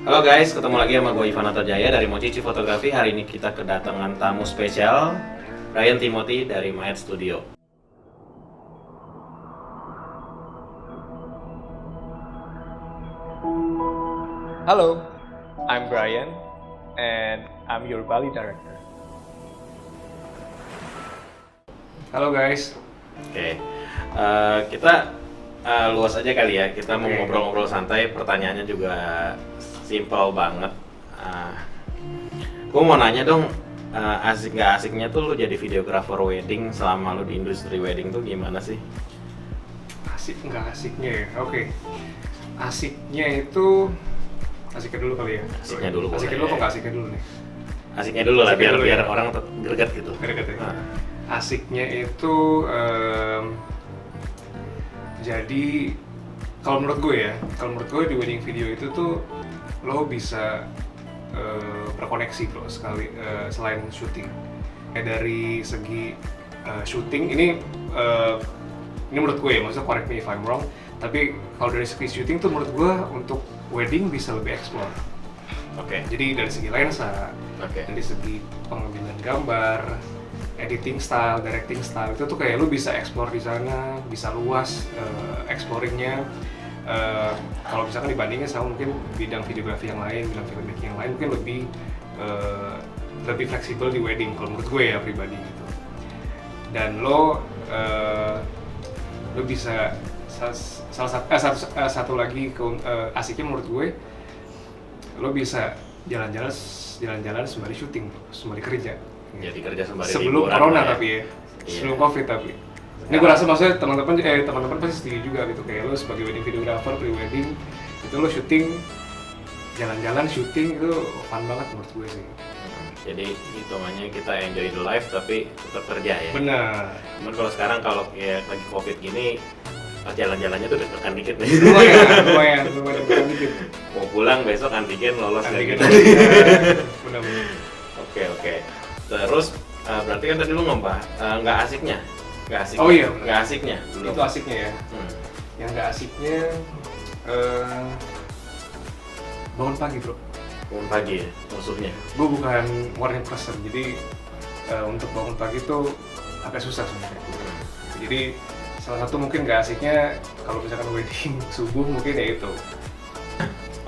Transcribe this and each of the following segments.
Halo guys, ketemu lagi sama gue Ivan Atajaya dari Mochichi Fotografi. Hari ini kita kedatangan tamu spesial, Brian Timothy dari Mayat Studio. Hello, I'm Brian, and I'm your Bali director. Halo guys. Oke, kita luas aja kali ya. Kita mau ngobrol-ngobrol santai. Pertanyaannya juga simpel banget. Gue mau nanya dong, asik nggak asiknya tuh lu jadi videographer wedding selama lu di industri wedding tuh gimana sih? Asik nggak asiknya ya? Oke. Asiknya itu asiknya dulu kali ya. Asiknya dulu boleh. Asiknya dulu apa nggak asiknya dulu nih? Asiknya dulu lah, Asiknya dulu biar ya. orang greget gitu. Greget ya. Asiknya itu jadi kalau menurut gue di wedding video itu tuh lo bisa berkoneksi bro sekali selain syuting. Dari segi syuting ini menurut gue ya, maksudnya correct me if I'm wrong. Tapi kalau dari segi syuting tuh menurut gue untuk wedding bisa lebih explore. Oke. Jadi dari segi lensa, dari segi pengambilan gambar, editing style, directing style itu tuh kayak lu bisa explore di sana, bisa luas exploringnya. Kalau misalkan dibandingin sama mungkin bidang videografi yang lain, bidang filmmaking yang lain mungkin lebih fleksibel di wedding kalau menurut gue ya pribadi gitu. Dan lo bisa satu lagi asiknya menurut gue, lo bisa jalan-jalan sembari syuting, sembari kerja. Jadi kerja sembari sebelum liburan corona ya. Tapi ya, sebelum covid tapi. Ini gue rasa maksudnya teman-teman pasti setuju juga gitu, kayak lo sebagai wedding videographer pre-wedding itu lo syuting, jalan-jalan syuting itu fun banget menurut gue sih. Jadi hitungannya kita enjoy the life tapi tetap kerja ya. Benar. Cuman kalau sekarang kalau ya lagi covid gini, pas jalan-jalannya tuh deg-degan dikit nih. Lumayan deg-degan dikit. Mau pulang besok antigen lolos kayak gitu. Benar-benar. Oke. Terus berarti kan tadi lu ngebahas nggak asiknya. Oh iya, nggak asiknya. Belum. Itu asiknya ya. Yang nggak asiknya bangun pagi bro. Bangun pagi ya musuhnya. Gue bukan morning person, jadi untuk bangun pagi tuh agak susah sebenarnya. Jadi salah satu mungkin nggak asiknya kalau misalkan wedding subuh mungkin ya itu.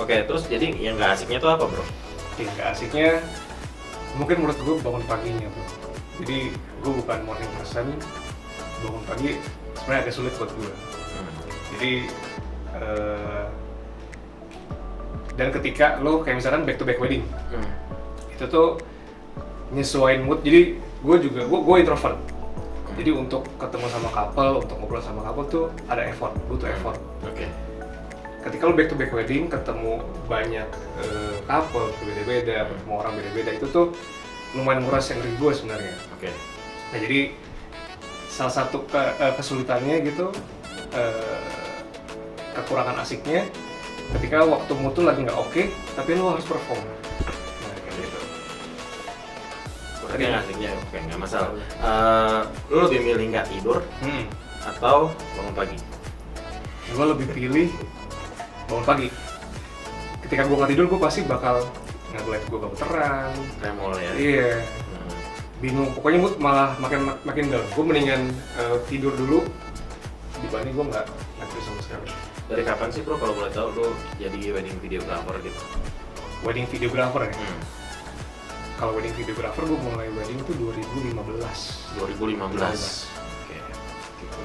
Oke, terus jadi yang nggak asiknya tuh apa bro? Yang nggak asiknya mungkin menurut gue bangun paginya bro. Jadi gue bukan morning person, bangun pagi sebenarnya agak sulit buat gue. Jadi dan ketika lo kayak misalkan back to back wedding, itu tuh nyesuaiin mood. Jadi gue introvert. Jadi untuk ketemu sama couple, untuk ngobrol sama couple tuh ada effort, butuh effort. Oke. Ketika lo back to back wedding, ketemu banyak couple beda-beda, ketemu orang beda-beda, itu tuh lumayan nguras energi gue sebenarnya. Oke. Nah jadi salah satu kesulitannya gitu, kekurangan asiknya, ketika waktumu tuh lagi nggak oke, tapi lo harus perform. Nah kayak gitu. Berarti yang asiknya oke, nggak masalah. Lu lebih milih nggak tidur atau bangun pagi? Gue lebih pilih bangun pagi. Ketika gue nggak tidur, gue pasti bakal ngeliat gue terang. Tremor ya. Iya. Bingung. Pokoknya mood malah makin down. Gue mendingan tidur dulu dibanding gue nggak tidur sama sekali. Dari kapan sih bro kalau boleh tahu lu jadi wedding videographer gitu? Wedding videographer ya. Kalau wedding videographer gue mulai wedding itu 2015. 2015. Oke. Gitu.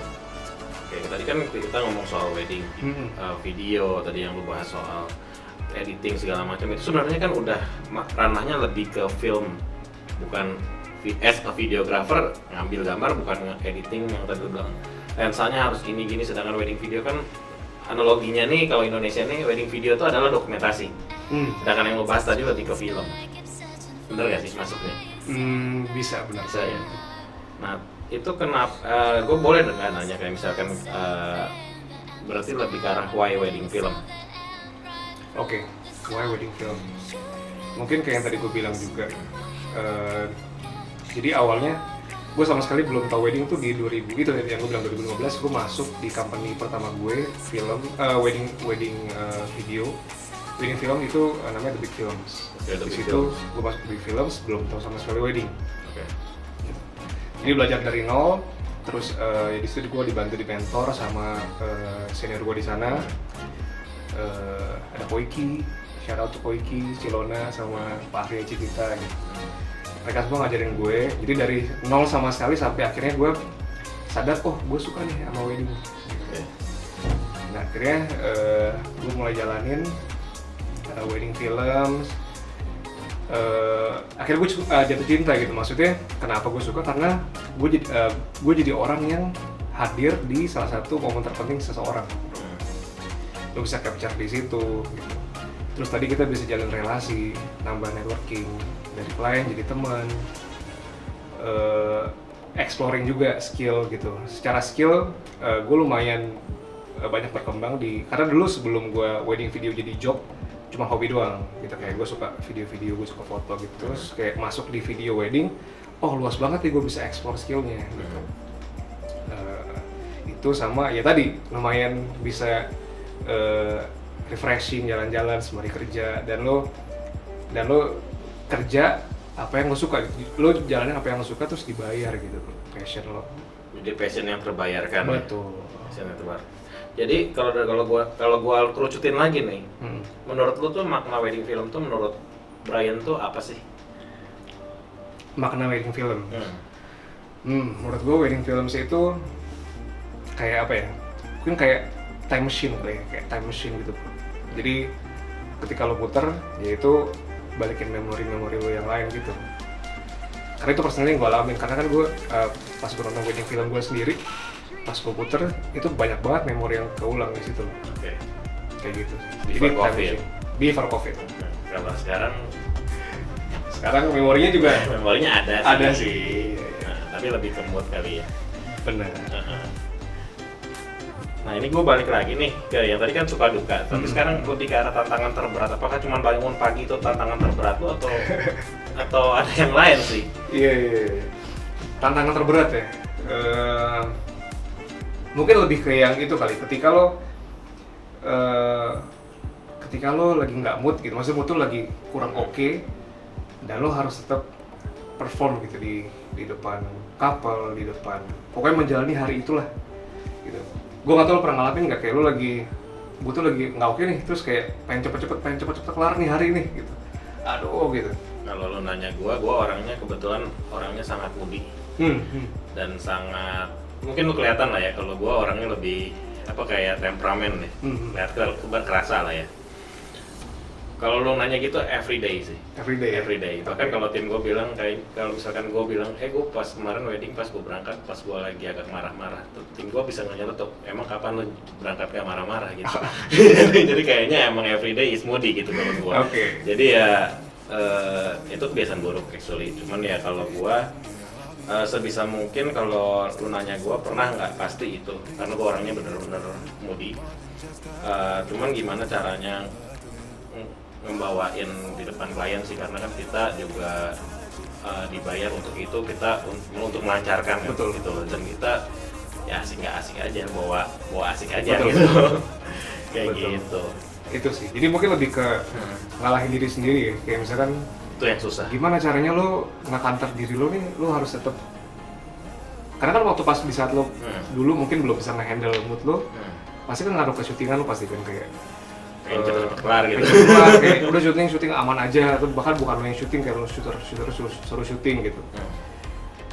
Oke, tadi kan kita ngomong soal wedding video, tadi yang lu bahas soal editing segala macam, itu sebenarnya kan udah ranahnya lebih ke film, bukan as a videographer ngambil gambar, bukan editing yang tadi lu bilang lensanya harus gini-gini, sedangkan wedding video kan analoginya nih kalau Indonesia nih wedding video itu adalah dokumentasi. Sedangkan yang lu bahas tadi lebih ke film. Bener gak sih masuknya? Bisa, benar. Bisa ya. Nah itu kenapa, gue boleh nggak nanya kayak misalkan berarti lebih ke arah why wedding film? Oke, why wedding film? Mungkin kayak yang tadi gue bilang juga, jadi awalnya gue sama sekali belum tahu wedding tuh di 2000 itu yang gue bilang 2015 gue masuk di company pertama gue film wedding video wedding film itu namanya The Big Films. Oke, The Di Big situ gue masuk The Big Films, belum tahu sama sekali wedding. Oke. Jadi belajar dari nol, terus ya di situ gue dibantu di mentor sama senior gue di sana. Ada Koiki, shout out to Koiki, Cilona sama Pak Arya Cikita gitu. Mereka semua ngajarin gue, jadi dari nol sama sekali sampai akhirnya gue sadar, oh gue suka nih sama wedding. Oke. Nah akhirnya gue mulai jalanin wedding films. Akhirnya gue jatuh cinta gitu, maksudnya kenapa gue suka, karena gue jadi orang yang hadir di salah satu momen terpenting seseorang. Lo bisa capture di situ gitu. Terus tadi kita bisa jalin relasi, nambah networking, dari klien jadi teman, exploring juga skill gitu. Secara skill gue lumayan banyak berkembang karena dulu sebelum gue wedding video jadi job cuma hobi doang gitu, kayak gue suka video-video, gue suka foto gitu. Terus kayak masuk di video wedding, oh luas banget nih gue bisa explore skillnya gitu. Itu sama ya tadi lumayan bisa refreshing, jalan-jalan sembari kerja, dan lo kerja apa yang lo suka, lo jalanin apa yang lo suka terus dibayar gitu, passion lo. Jadi passion yang terbayarkan. Betul. Passion yang terbayar. Jadi kalau gua kerucutin lagi nih, menurut lo tuh makna wedding film tuh menurut Brian tuh apa sih? Makna wedding film. Menurut gue wedding films itu kayak apa ya? Mungkin kayak time machine kayak time machine gitu. Jadi ketika lo puter, yaitu balikin memori-memori lo yang lain gitu. Karena itu personally yang gue alamin, karena kan gue pas gue nonton wedding film gue sendiri, pas gue puter itu banyak banget memori yang keulang di situ. Oke. Kayak gitu. Before COVID. Before COVID. Kalau sekarang memorinya juga memorinya ada sih. Ada sih. Nah, tapi lebih ke mood kali ya. Benar. Nah ini gue balik lagi nih ke yang tadi kan suka duka, tapi sekarang lebih ke arah tantangan terberat. Apakah cuma bangun pagi itu tantangan terberat lo atau ada yang lain sih? Iya. Tantangan terberat ya. Mungkin lebih ke yang itu kali. Ketika lo lagi nggak mood gitu, maksudnya mood tuh lagi kurang oke, dan lo harus tetap perform gitu di depan couple, di depan pokoknya menjalani hari itulah gitu. Gue nggak tahu lo pernah ngalamin nggak, kayak lo lagi gue tuh lagi nggak oke nih, terus kayak pengen cepet-cepet kelar nih hari ini gitu. Aduh gitu. Kalau lo nanya gue orangnya kebetulan orangnya sangat moody dan sangat, mungkin lo kelihatan lah ya kalau gue orangnya lebih apa kayak temperamen nih, lihat kerasa lah ya. Kalau lo nanya gitu everyday sih. Everyday. Bahkan kalau tim gue bilang kayak kalau misalkan gue bilang, gue pas kemarin wedding pas gue berangkat pas gue lagi agak marah-marah, tim gue bisa nanya tuh, emang kapan lo berangkat gak marah-marah gitu. Jadi kayaknya emang everyday is moody gitu kalau gue. Okay. Jadi ya itu kebiasaan buruk actually. Cuman ya kalau gue sebisa mungkin kalau lo nanya gue pernah nggak, pasti itu karena gue orangnya bener-bener moody. Cuman gimana caranya ngebawain di depan klien sih, karena kan kita juga dibayar untuk itu, kita untuk melancarkan kan, gitu loh. Dan kita ya asik nggak asik aja, bawa asik aja gitu. Kayak gitu. Itu sih, jadi mungkin lebih ke ngalahin diri sendiri ya, kayak misalkan itu yang susah. Gimana caranya lo ngekanter diri lo nih, lo harus tetap, karena kan waktu pas di saat lo dulu mungkin belum bisa nge-handle mood lo, pasti kan ngaruh ke syutingan lo, pasti kan kayak cepet-cepet kelar gitu. Kayak udah syuting aman aja, atau bahkan bukan lo yang syuting, kayak lo suruh syuting gitu.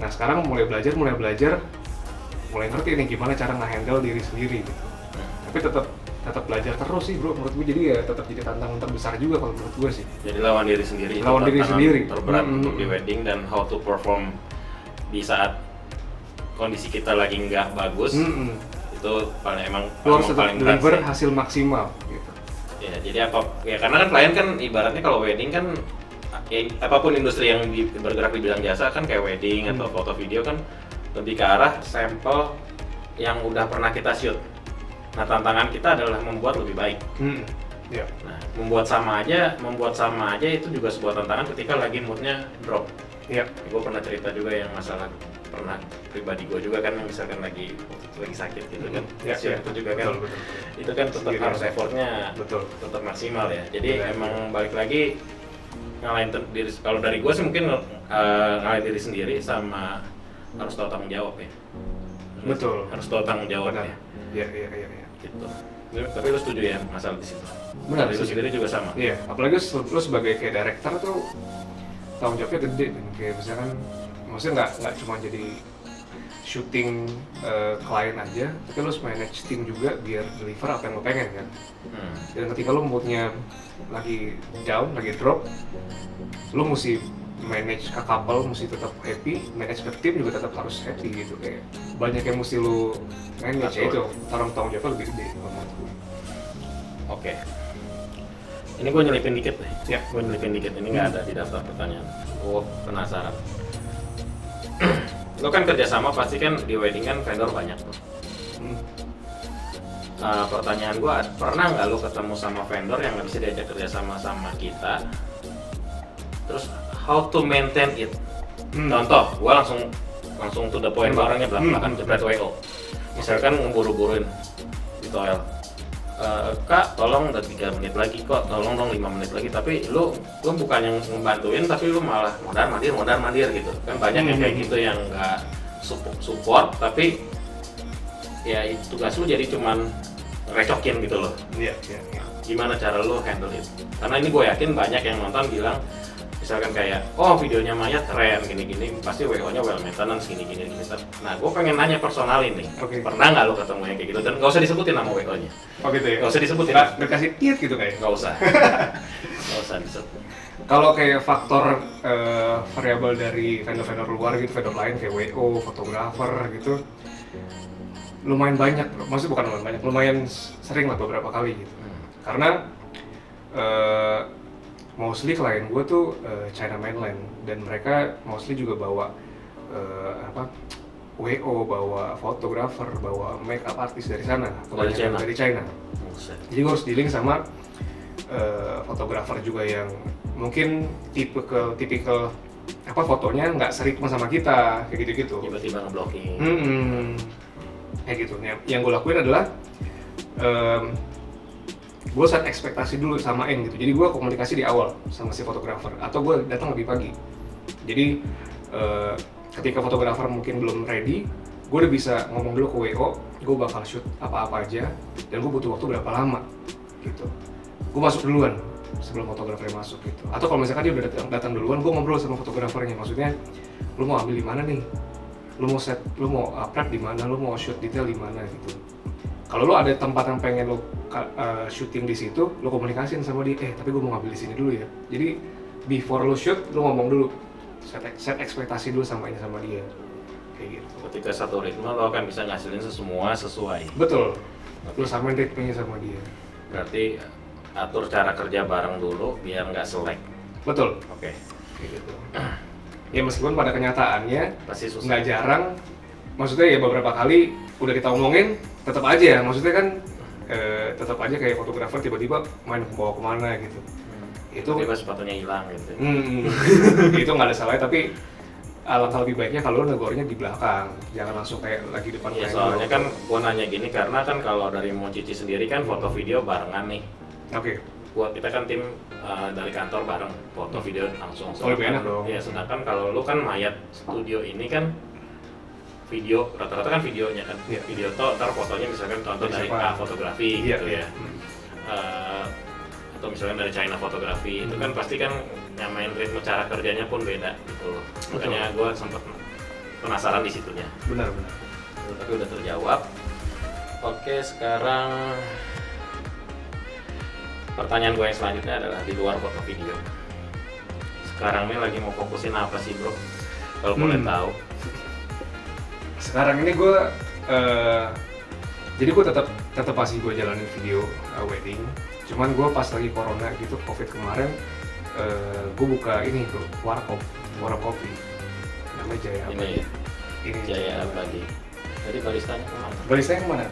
Nah sekarang mulai belajar, mulai ngerti nih gimana cara nge-handle diri sendiri gitu. Tapi tetap belajar terus sih bro, menurut gue. Jadi ya tetap jadi tantangan terbesar juga kalau menurut gue sih. Jadi lawan diri sendiri. Lawan diri sendiri. Terberat untuk di wedding, dan how to perform di saat kondisi kita lagi nggak bagus. Itu paling lo harus tetap deliver hasil maksimal gitu. Ya jadi karena kan klien kan ibaratnya kalau wedding kan ya, apapun industri yang bergerak di bidang jasa kan kayak wedding atau foto video kan lebih ke arah sampel yang udah pernah kita shoot. Nah tantangan kita adalah membuat lebih baik. Nah membuat sama aja itu juga sebuah tantangan ketika lagi moodnya drop. Gue pernah cerita juga yang masalah pernah pribadi gue juga kan, misalkan lagi sakit gitu kan, itu juga kan, betul. itu kan tetap harus effortnya tetap maksimal ya. Jadi emang balik lagi ngalahin diri, kalau dari gue sih mungkin ngalahin diri sendiri sama harus tahu tanggung jawab ya. Betul. Harus tahu tanggung jawab ya. Iya. Gitu. Tapi lu setuju ya masalah di situ? Benar. Lu sendiri juga sama. Iya. Apalagi lu sebagai kayak director tuh tanggung jawabnya gede kan. Kayak misalkan, maksudnya nggak cuma jadi syuting klien aja, tapi lu harus manage tim juga biar deliver apa yang lo pengen kan. Dan ketika lu moodnya lagi down, lagi drop, lu mesti manage ke couple, mesti tetap happy, manage ke tim juga tetap harus happy gitu. Kayak banyak yang mesti lu manage, ya itu tanggung jawabnya lebih gede menurut gue. Oke. Ini gue nyelipin dikit deh. Ya. Gue nyelipin dikit, ini nggak ada di daftar pertanyaan. Gue penasaran. Lo kan kerjasama pasti kan di wedding kan vendor banyak tuh. Pertanyaan gue, pernah nggak lo ketemu sama vendor yang nggak bisa diajak kerjasama sama kita? Terus how to maintain it? Contoh, gue langsung to the point, orangnya belakang jebret WO. Misalkan ngeburu-buruin di toilet. Kak, tolong udah 3 menit lagi kok, tolong dong 5 menit lagi, tapi lu bukan yang ngebantuin, tapi lu malah mondar mandir gitu. Kan banyak yang kayak gitu yang nggak support, tapi ya tugas lu jadi cuman recokin gitu loh. Iya. Gimana cara lu handle itu? Karena ini gue yakin banyak yang nonton bilang, misalkan kayak, oh videonya Maya keren, gini-gini, pasti WO-nya well maintenance, gini-gini. Nah, gue pengen nanya personal ini, pernah nggak lo ketemu yang kayak gitu? Dan nggak usah disebutin nama WO-nya. Oh gitu ya? Nggak usah disebutin. Nggak kasih tiet gitu kayak? Nggak usah. Nggak usah disebut. Kalau kayak faktor variabel dari vendor-vendor luar gitu, vendor lain kayak WO, fotografer gitu, lumayan banyak, maksudnya bukan lumayan banyak, lumayan sering lah beberapa kali gitu. Karena mostly klien gue tuh China mainland, dan mereka mostly juga bawa WO, bawa fotografer, bawa makeup artist dari sana, kebanyakan dari China. Jadi gue harus dealing sama fotografer juga yang mungkin tipikal fotonya nggak seritme sama kita, kayak gitu-gitu. Tiba-tiba ngeblocking. Kayak gitu. Yang gue lakuin adalah gue set ekspektasi dulu samain gitu. Jadi gue komunikasi di awal sama si fotografer, atau gue datang lebih pagi. Jadi ketika fotografer mungkin belum ready, gue udah bisa ngomong dulu ke WO, gue bakal shoot apa-apa aja, dan gue butuh waktu berapa lama gitu. Gue masuk duluan sebelum fotografernya masuk gitu. Atau kalau misalkan dia udah datang duluan, gue ngobrol sama fotografernya. Maksudnya, lu mau ambil di mana nih? Lu mau prep di mana? Lu mau shoot detail di mana gitu. Kalau lo ada tempat yang pengen lo syuting di situ, lo komunikasiin sama dia, tapi gue mau ngambil di sini dulu ya. Jadi before lo shoot, lo ngomong dulu, set ekspektasi dulu sama dia, kayak gitu. Ketika satu ritme, lo akan bisa ngasilin semua sesuai. Betul. Lo samain ritmenya sama dia. Berarti atur cara kerja bareng dulu biar nggak selek. Betul. Oke. Kayak gitu. Ya meskipun pada kenyataannya pasti susah. Nggak jarang, maksudnya ya beberapa kali udah kita omongin, tetap aja, maksudnya kan tetap aja kayak fotografer tiba-tiba main bawa kemana gitu. Itu tiba sepatunya hilang gitu. Itu nggak ada salahnya, tapi alangkah lebih baiknya kalau negornya di belakang, jangan langsung kayak lagi depan. Iya, soalnya kan gua nanya gini karena kan kalau dari Mo Cici sendiri kan foto video barengan nih. Oke. Buat kita kan tim dari kantor bareng, foto video langsung. Lebih enak dong. Ya, sedangkan kalau lu kan Mayat Studio ini kan video, rata-rata kan videonya kan, video ntar fotonya misalkan contoh dari fotografi gitu ya. Atau misalkan dari China fotografi, itu kan pasti kan nyamain ritme cara kerjanya pun beda gitu loh. Makanya gue sempet penasaran di situnya. Benar. Tapi udah terjawab. Oke, sekarang pertanyaan gue yang selanjutnya adalah di luar foto video. Sekarang ini lagi mau fokusin apa sih bro? Kalau boleh tahu. Sekarang ini gue, jadi gue tetap masih gue jalanin video wedding. Cuman gue pas lagi corona gitu, covid kemarin, gue buka ini bro, warung kopi, namanya Jaya Abadi. Ini Jaya Abadi. Jadi baristanya kemana? Baristanya kemana?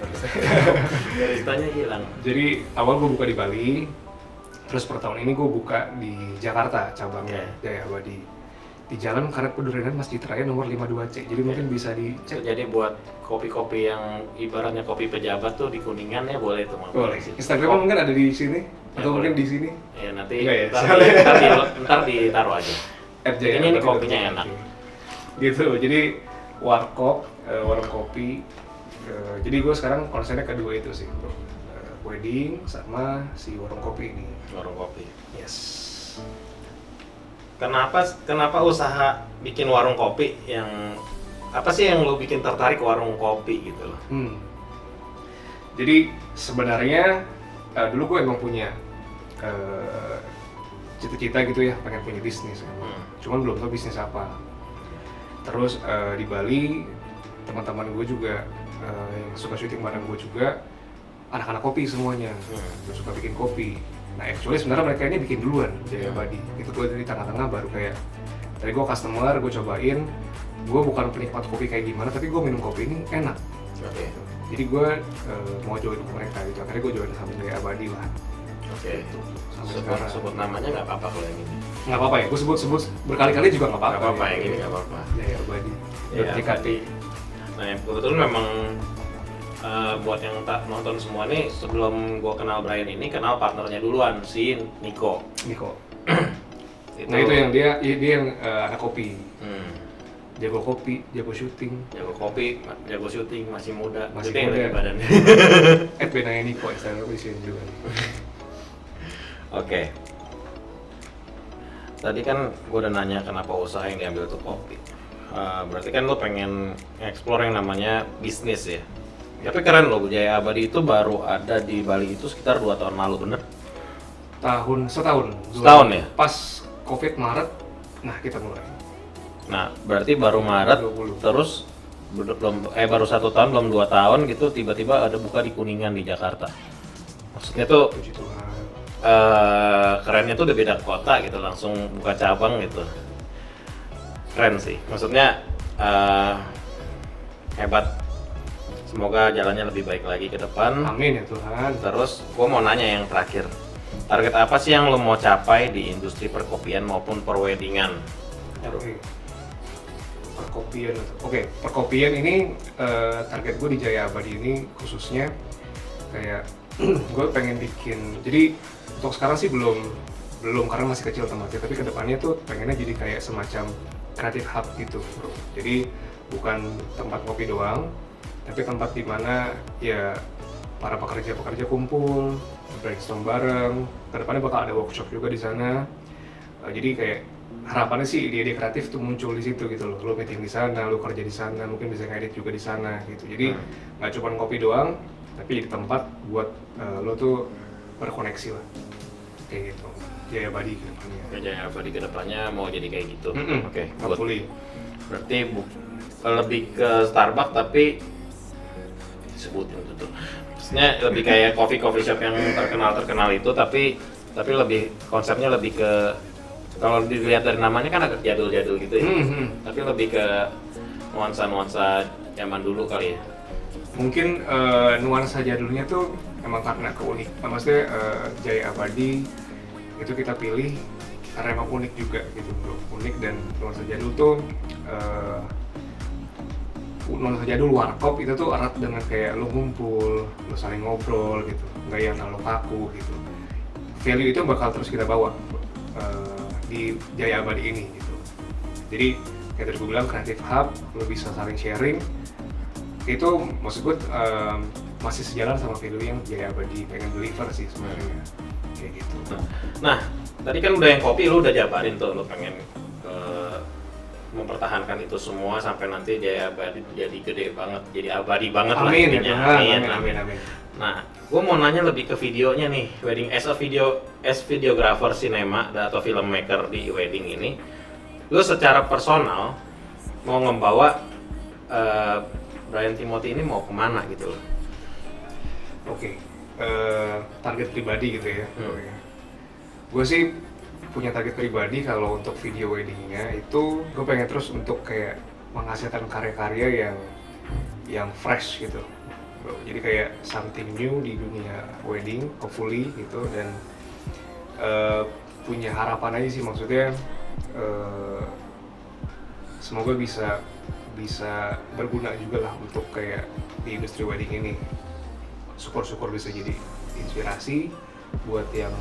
Baristanya hilang. Jadi awal gue buka di Bali, terus per tahun ini gue buka di Jakarta cabangnya Jaya Abadi. di Jalan Karet Pedurian Masjid Raya nomor 52C. Jadi mungkin bisa dicek. Jadi buat kopi-kopi yang ibaratnya kopi pejabat tuh di Kuningan ya boleh tuh Mang. Boleh. Instagramnya mungkin ada di sini atau mungkin di sini. Ya nanti Enggak ya? ntar ditaruh aja. Ini kopinya enak. Gitu. Jadi warkop, warung kopi. Jadi gue sekarang konsennya kedua itu sih, bro. Wedding sama si warung kopi ini. Warung kopi. Yes. Kenapa usaha bikin warung kopi yang apa sih yang lo bikin tertarik warung kopi gitu loh? Jadi sebenarnya dulu gue emang punya cita-cita gitu ya, pengen punya bisnis. Cuman belum tahu bisnis apa. Terus di Bali teman-teman gue juga yang suka syuting bareng gue juga anak-anak kopi semuanya, suka bikin kopi. Nah, actually sebenarnya mereka ini bikin duluan Jaya Abadi. Itu gue dari tengah-tengah baru kayak dari gue customer, gue cobain. Gue bukan penikmat kopi kayak gimana, tapi gue minum kopi ini enak. Oke. Jadi gue mau join ke mereka gitu. Akhirnya gue join sama Jaya Abadi lah. Oke. Sebut namanya nggak apa-apa kalau yang ini. Nggak apa-apa ya, gue sebut berkali-kali juga nggak apa-apa. Nggak apa-apa yang ini nggak apa-apa. Jaya Abadi. Jaya Abadi. Nah, kebetulan memang buat yang tak nonton semua nih, sebelum gue kenal Brian ini, kenal partnernya duluan, si Niko. Nah itu yang dia yang anak kopi. Jago kopi, jago syuting. Jago kopi, jago syuting, masih muda. Masih gede muda lagi badannya. Benanya Niko, Instagram di sini juga. Oke. Tadi kan gue udah nanya kenapa usaha yang diambil tuh kopi. Berarti kan lo pengen explore yang namanya bisnis ya. Tapi keren loh, Jaya Abadi itu baru ada di Bali itu sekitar 2 tahun lalu, bener? Setahun ya? Pas Covid Maret, nah kita mulai. Nah, berarti baru Maret, 20. terus baru 1 tahun, belum 2 tahun gitu, tiba-tiba ada buka di Kuningan di Jakarta. Maksudnya tuh, kerennya tuh udah beda kota gitu, langsung buka cabang gitu. Keren sih, maksudnya hebat. Semoga jalannya lebih baik lagi ke depan. Amin ya Tuhan. Terus, gue mau nanya yang terakhir. Target apa sih yang lo mau capai di industri perkopian maupun perweddingan? Perkopian. Perkopian ini target gue di Jaya Abadi ini khususnya kayak gue pengen bikin. Jadi untuk sekarang sih belum karena masih kecil tempatnya. Tapi kedepannya tuh pengennya jadi kayak semacam creative hub gitu, bro. Jadi bukan tempat kopi doang, tapi tempat di mana ya para pekerja kumpul, brainstorm bareng. Kedepannya bakal ada workshop juga di sana. Jadi kayak harapannya sih ide-ide kreatif tuh muncul di situ gitu loh. Lo meeting di sana, lo kerja di sana, mungkin bisa ngedit juga di sana gitu. Jadi nggak cuma kopi doang, tapi di tempat buat lo tuh berkoneksi lah. Kayak gitu. Jaya Abadi ke depannya. Jaya Abadi ke depannya mau jadi kayak gitu. Oke, hopefully. Berarti lebih ke Starbucks tapi sebutin tuh. Maksudnya lebih kayak coffee shop yang terkenal itu, tapi lebih konsepnya lebih ke, kalau dilihat dari namanya kan agak jadul-jadul gitu ya. Tapi lebih ke nuansa zaman dulu kali ya. Mungkin nuansa jadulnya tuh emang karena maksudnya Jaya Abadi itu kita pilih karena emang unik juga gitu bro. Unik dan nuansa jadul tuh nuansa jadul warkop itu tuh erat dengan kayak lo ngumpul, lo saling ngobrol gitu, nggak yang terlalu kaku gitu. Value itu bakal terus kita bawa di Jaya Abadi ini gitu. Jadi kayak tadi gue bilang creative hub, lo bisa saling sharing. Itu maksud gue masih sejalan sama value yang Jaya Abadi pengen deliver sih sebenarnya, kayak gitu. Nah, tadi kan udah yang kopi, lo udah jabarin tuh lo pengen mempertahankan itu semua sampai nanti Jaya Abadi jadi gede banget, jadi abadi banget. Amin, lah intinya. Amin. Nah, gue mau nanya lebih ke videonya nih, wedding as videographer sinema atau filmmaker di wedding ini, lo secara personal mau ngebawa Brian Timothy ini mau kemana gitu loh? Oke, target pribadi gitu ya. Gue sih punya target pribadi kalau untuk video weddingnya itu gue pengen terus untuk kayak menghasilkan karya-karya yang fresh gitu. Jadi kayak something new di dunia wedding, hopefully gitu, dan punya harapan aja sih, maksudnya semoga bisa berguna juga lah untuk kayak di industri wedding ini. Syukur-syukur bisa jadi inspirasi buat yang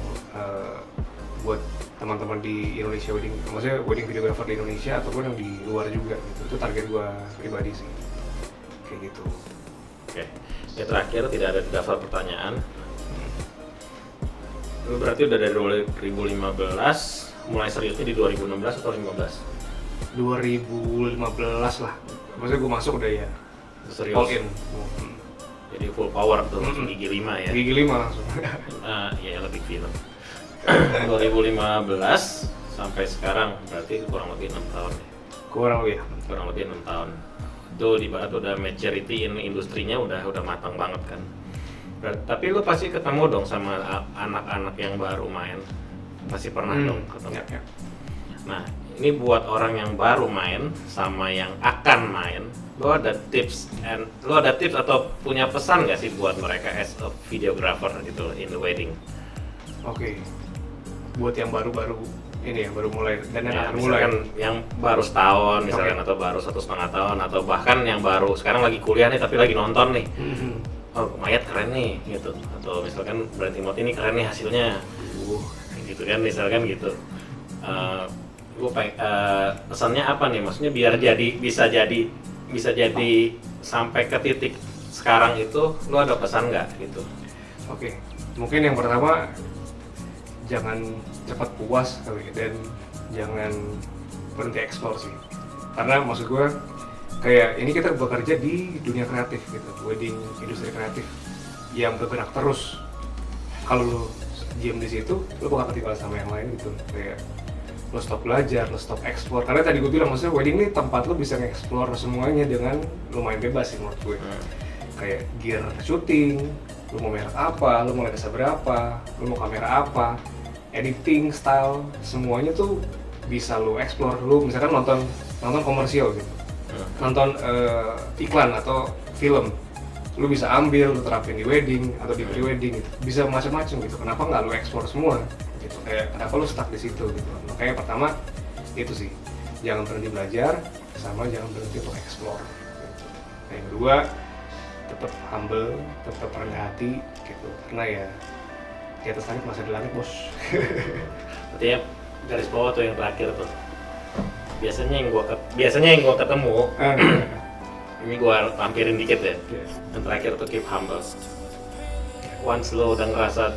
buat teman-teman di Indonesia wedding, maksudnya wedding videographer di Indonesia ataupun yang di luar juga gitu. Itu target gua pribadi sih, kayak gitu. Oke, ya terakhir tidak ada daftar pertanyaan. Lu berarti udah dari 2015, mulai seriusnya di 2016 atau 15? 2015 lah, maksudnya gua masuk udah ya Serius? all in. Jadi full power tuh, gigi 5 ya? Gigi 5 langsung. Ya lebih film. 2015 sampai sekarang berarti kurang lebih 6 tahun ya? Kurang lebih ya. Kurang lebih 6 tahun. Itu di barat udah maturity industrinya udah matang banget kan. Tapi lu pasti ketemu dong sama anak-anak yang baru main. Pasti pernah dong ketemu. Ya. Nah, ini buat orang yang baru main sama yang akan main, lu ada tips atau punya pesan nggak sih buat mereka as a videographer gitu in the wedding? Oke. Buat yang baru-baru ini ya, baru mulai dan yang Ya, akan mulai. misalkan yang baru setahun misalkan, atau baru 1,5 tahun, atau bahkan yang baru sekarang lagi kuliah nih tapi lagi nonton nih, oh Mayat keren nih gitu, atau misalkan Brand Timothy ini keren nih hasilnya, gitu kan misalkan gitu. Gue pesannya apa nih, maksudnya biar bisa jadi sampai ke titik sekarang itu, lu ada pesan nggak gitu? Oke. Mungkin yang pertama, jangan cepat puas kali ya, dan jangan berhenti eksplor sih. Karena maksud gue kayak ini kita bekerja di dunia kreatif gitu, wedding industri kreatif yang bergerak terus. Kalau lo diam di situ, lo bakal ketinggalan sama yang lain gitu. Kayak lo stop belajar, lo stop eksplor. Karena tadi gue bilang maksudnya wedding ini tempat lo bisa nge-explore semuanya dengan lumayan bebas sih menurut gue. Kayak gear syuting, lo mau merek apa, lo mau lensa berapa, lo mau kamera apa, editing, style, semuanya tuh bisa lo explore. Lo misalkan nonton komersial gitu, nonton iklan atau film, lo bisa ambil, lo terapin di wedding atau di pre-wedding gitu. Bisa macam-macam gitu. Kenapa nggak lo explore semua gitu? Kayak kenapa lo stuck di situ gitu? Makanya pertama itu sih, jangan berhenti belajar, sama jangan berhenti untuk explore gitu. Nah, yang kedua, tetap humble, tetap rendah hati gitu. Karena ya di atas langit masih ada langit, bos. Artinya garis bawah tuh yang terakhir tuh. Biasanya yang gua ketemu, ini gua lampirin dikit ya. Yang terakhir tuh keep humble. Once lo udah ngerasa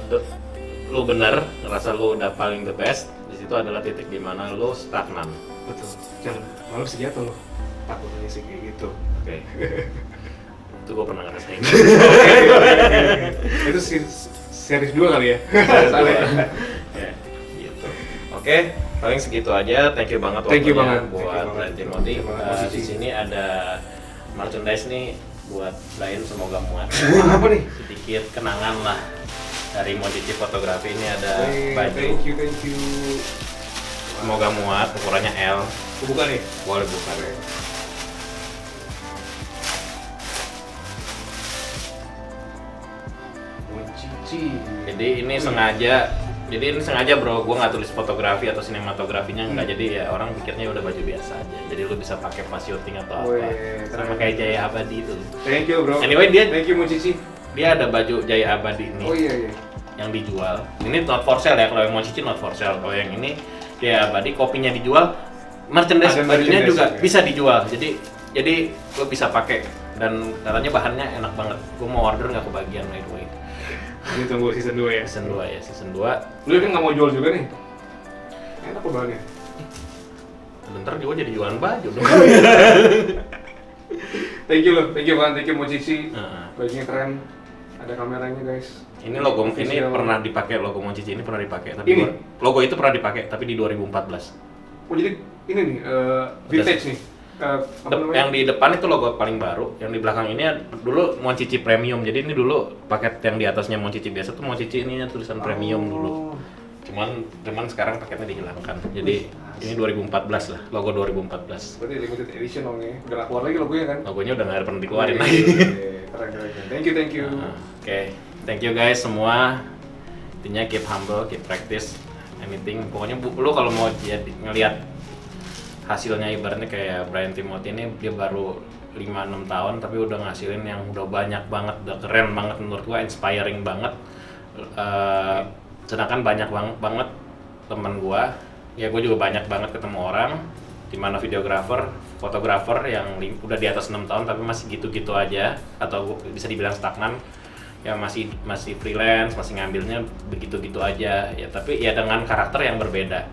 lo bener, ngerasa lo udah paling the best, di situ adalah titik dimana lo stagnan. Betul. Jangan malah bisa jatuh lo. Takutnya sih kayak gitu. Oke. Itu gua pernah ngerasain. Itu series 2 kali ya. Ya, gitu. Oke, paling segitu aja. Thank you banget Thank you waktunya banget. buat Brand Timothy. Di Di sini ada merchandise nih buat lain, semoga muat. Apa nih? Sedikit kenangan lah dari Mochichi Fotografi. Ini ada baju. Thank you. Semoga muat, ukurannya L. Buka nih. Boleh buka. Mochichi. Jadi ini sengaja bro, gue nggak tulis fotografi atau sinematografinya nggak, jadi ya orang pikirnya udah baju biasa aja. Jadi lu bisa pakai pas syuting atau apa, sama kayak Jaya Abadi itu. Thank you bro. Anyway, Thank you Mochichi. dia ada baju Jaya Abadi ini. Oh iya. Yang dijual. Ini not for sale ya, kalau yang Mochichi not for sale. Kalau yang ini Jaya Abadi, kopinya dijual, merchandise bajunya juga bisa dijual. Jadi lu bisa pakai, dan katanya bahannya enak banget. Gue mau order nggak kebagian by the way. Ini tunggu season 2 ya. Season 2. Lu kan nggak mau jual juga nih? Enak kok bahannya. Bentar juga jadi jualan baju dong. Thank you banget, thank you Mochichi. Nah, Bajunya keren. Ada kameranya guys. ini logo ini Official. pernah dipakai, logo Mochichi ini pernah dipakai, tapi Ini? logo itu pernah dipakai tapi di 2014. Oh jadi ini nih vintage nih. Apa namanya? Yang di depan itu logo paling baru, yang di belakang ini dulu Mochichi Premium. Jadi ini dulu paket yang di atasnya Mochichi biasa tuh Mochichi ini tulisan Premium dulu. Cuman sekarang paketnya dihilangkan. Jadi ini 2014 lah, logo 2014. Berarti limited edition dong ya. Udah nggak keluar lagi logonya kan? Logonya udah nggak pernah dikeluarin lagi. Keren. Thank you. Oke, thank you guys semua. Intinya keep humble, keep practice anything. Pokoknya lu kalau mau jadi ngelihat hasilnya ibaratnya kayak Brian Timothy ini dia baru 5-6 tahun tapi udah ngasilin yang udah banyak banget, udah keren banget menurut gua, inspiring banget. Sedangkan banyak banget teman gua, ya gua juga banyak banget ketemu orang di mana videografer, fotografer yang udah di atas 6 tahun tapi masih gitu-gitu aja atau bisa dibilang stagnan, ya masih freelance, masih ngambilnya begitu-gitu aja ya, tapi ya dengan karakter yang berbeda.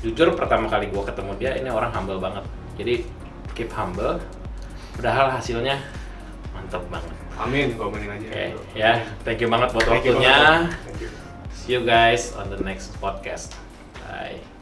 Jujur pertama kali gua ketemu dia ini orang humble banget, jadi keep humble, padahal hasilnya mantap banget. Amin, komenin aja. Oke, ya, thank you banget buat waktunya. See you guys on the next podcast. Bye.